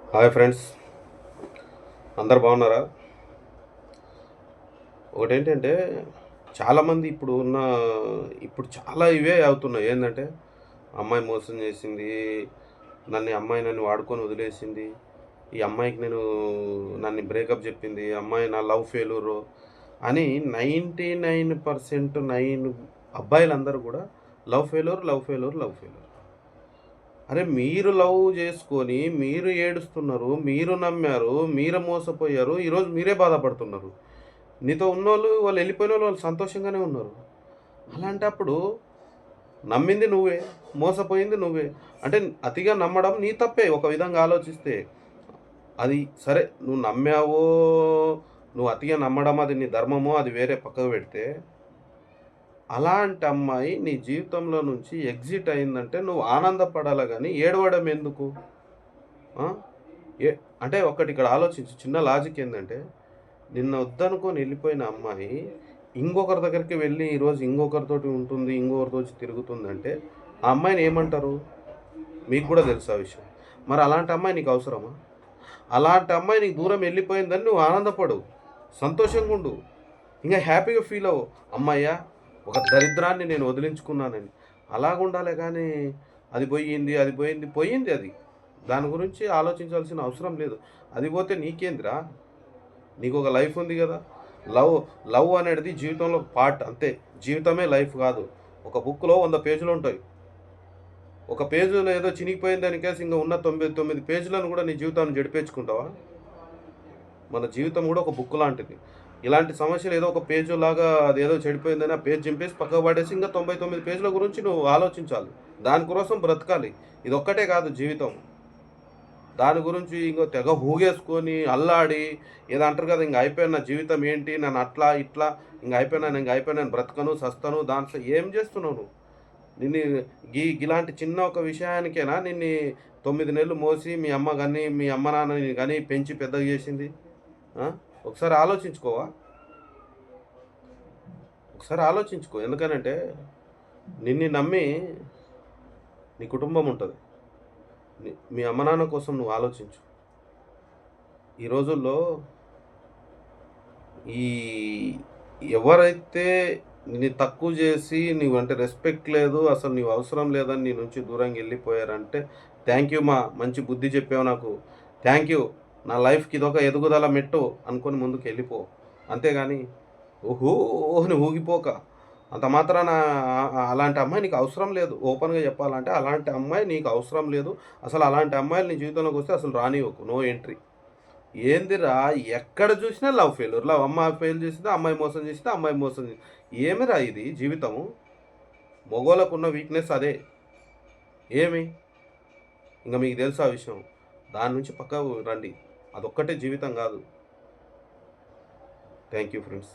Hi friends, అందరు బాగున్నారా? ఒకటేంటంటే చాలామంది ఇప్పుడు చాలా ఇవే అవుతున్నాయి. ఏంటంటే అమ్మాయి మోసం చేసింది, నన్ను వాడుకొని వదిలేసింది, ఈ అమ్మాయికి నన్ను బ్రేకప్ చెప్పింది, అమ్మాయి నా లవ్ ఫెయిల్యూరు అని 99% 9 అబ్బాయిలందరూ కూడా love failure, love failure, love failure. అరే! మీరు లవ్ జేసుకొని, మీరు ఏడుస్తున్నారు, మీరు నమ్మారు, మీరు మోసపోయారు. ఈరోజు మీరే బాధపడుతున్నారు. నీతో ఉన్నోళ్ళు వాళ్ళెళ్ళిపోయినోళ్ళు వాళ్ళు సంతోషంగానే ఉన్నారు. అలాంటప్పుడు నమ్మింది నువ్వే, మోసపోయింది నువ్వే. అంటే అతిగా నమ్మడం నీ తప్పే ఒక విధంగా ఆలోచిస్తే. అది సరే నువ్వు నమ్మావో, నువ్వు అతిగా నమ్మడం అది నీ ధర్మమో అది వేరే పక్కకు పెడితే అలాంటి అమ్మాయి నీ జీవితంలో నుంచి ఎగ్జిట్ అయిందంటే నువ్వు ఆనందపడాలి గానీ, ఏడవడం ఎందుకు? ఆ! ఎ అంటే ఒక్కటి ఇక్కడ ఆలోచించు. చిన్న లాజిక్ ఏందంటే, నిన్ను వద్దనుకోని ఎళ్ళిపోయిన అమ్మాయి, ఇంకొకరి దగ్గరికి వెళ్ళి ఈరోజు ఇంకొకరితోటి ఉంటుంది, ఇంకొకరితోటి తిరుగుతుందంటే, ఆ అమ్మాయిని ఏమంటారు? మీకు కూడా తెలుసు ఆ విషయం. మరి అలాంటి అమ్మాయి నీకు అవసరమా? అలాంటి అమ్మాయి నీకు దూరం ఎళ్ళిపోయిందని నువ్వు ఆనందపడు. సంతోషంగుండు. ఇంగా హ్యాపీగా ఫీల్ అవ్వు. హమ్మయ్య! ఒక దరిద్రాన్ని నేను వదిలించుకున్నానని. అలాగుండాలే గానీ, అది పోయింది, అది పోయింది, పోయింది అది. దాని గురించి ఆలోచించాల్సిన అవసరం లేదు. అది పోతే నీకేందిరా? నీకొక లైఫ్ ఉంది గదా! లవ్ లవ్ అనేది జీవితంలో ఒక పార్ట్ అంతే. జీవితమే లైఫ్ గాదు. ఒక బుక్‌లో 100 పేజీలుంటాయి. ఒక పేజీలో ఏదో చినిగిపోయిందనికేసి ఇంగ ఉన్న 99 పేజీలను గూడా నీ జీవితాన్ని చెడిపేర్చుకుంటావా? మన జీవితం గూడా ఒక బుక్ లాంటిది. ఇలాంటి సమస్యలు ఏదో ఒక పేజీలాగా అదేదో చెడిపోయిందని ఆ పేజ్ చింపేసి పక్కకు పడేసి ఇంకా 99 పేజీల గురించి నువ్వు ఆలోచించాలి. దాని కోసం బ్రతకాలి. ఇదొక్కటే కాదు జీవితం. దాని గురించి ఇంగో తెగ ఊగేసుకొని, అల్లాడి ఏదో అంటారు కదా! ఇంగ అయిపోయాను నా జీవితం ఏంటి? నన్ను అట్లా, ఇట్లా ఇంగ అయిపోయాను బ్రతకను, సస్తాను దాంట్లో ఏం చేస్తున్నావు నువ్వు? నిన్ను గిలాంటి చిన్న ఒక విషయానికేనా 9 నెలలు మోసి మీ అమ్మ నాన్నని గాని పెంచి పెద్దగా చేసింది? ఆ! ఒకసారి ఆలోచించుకోవా? ఒకసారి ఆలోచించుకో. ఎందుకనంటే నిన్ను నమ్మి నీ కుటుంబం ఉంటది. మీ అమ్మ నాన్న కోసం నువ్వు ఆలోచించు. ఈ రోజుల్లో ఈ ఎవరైతే నిన్ను తక్కువ చేసి నీవంటే రెస్పెక్ట్ లేదు, అసలు నీవు అవసరం లేదని నీ నుంచి దూరంగా ఎళ్ళిపోయారంటే థాంక్ యూ మంచి బుద్ధి చెప్పావు నాకు. Thank you. నా లైఫ్‌కి ఇదొక ఎదుగుదల మెట్టు అనుకోని ముందుకెళ్ళిపో. అంతేగాని ఓహో! అని ఊగిపోక. అంత మాత్రాన అలాంటి అమ్మాయి నీకు అవసరం లేదు. ఓపెన్‌గా చెప్పాలంటే అలాంటి అమ్మాయి నీకు అవసరం లేదు. అసలు అలాంటి అమ్మాయిలు నీ జీవితంలోకొస్తే అసలు రానివ్వకు. No entry. ఏందిరా ఎక్కడ చూసినా లవ్ ఫెయిల్యూర్. అమ్మాయి ఫెయిల్ చేసింది, అమ్మాయి మోసం చేసింది, అమ్మాయి మోసం ఏమిరా ఇది జీవితము? మగోళ్ళకున్న వీక్‌నెస్ అదే. ఏమి? ఇంక మీకు తెలుసు ఆ విషయం. దాని నుంచి పక్కకు రండి. అదొక్కటే జీవితం గాదు. Thank you friends.